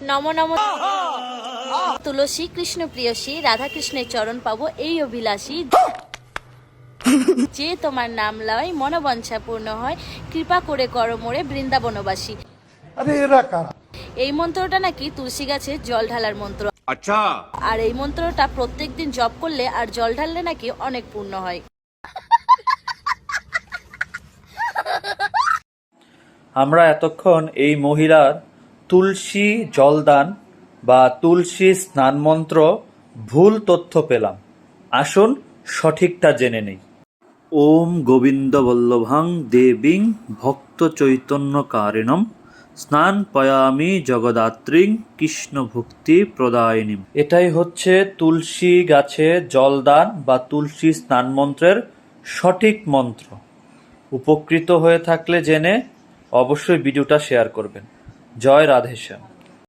নম নম তুলসী কৃষ্ণ প্রিয়সী রাধা কৃষ্ণের চরণ পাবো এই অভিলাষী, যে তোমার নাম লয় মনোবাঞ্ছা পূর্ণ হয়, কৃপা করে করো মোরে বৃন্দাবনবাসী। এই মন্ত্রটা নাকি তুলসী গাছে জল ঢালার মন্ত্র। আচ্ছা। আর এই মন্ত্রটা প্রত্যেকদিন জপ করলে আর জল ঢাললে নাকি অনেক পূর্ণ হয়। আমরা এতক্ষণ এই মহিলার তুলসী জলদান বা তুলসী স্নান মন্ত্র ভুল তথ্য পেলাম। আসুন সঠিকটা জেনে নেই। ওম গোবিন্দ বল্লভাং দেবীং ভক্ত চৈতন্যকারিণম স্নান পয়ামি জগদাত্রীং কৃষ্ণ ভক্তি প্রদায়িনীম। এটাই হচ্ছে তুলসী গাছে জলদান বা তুলসী স্নান মন্ত্রের সঠিক মন্ত্র। উপকৃত হয়ে থাকলে জেনে অবশ্যই ভিডিওটা শেয়ার করবেন। জয় রাধেশ্যাম।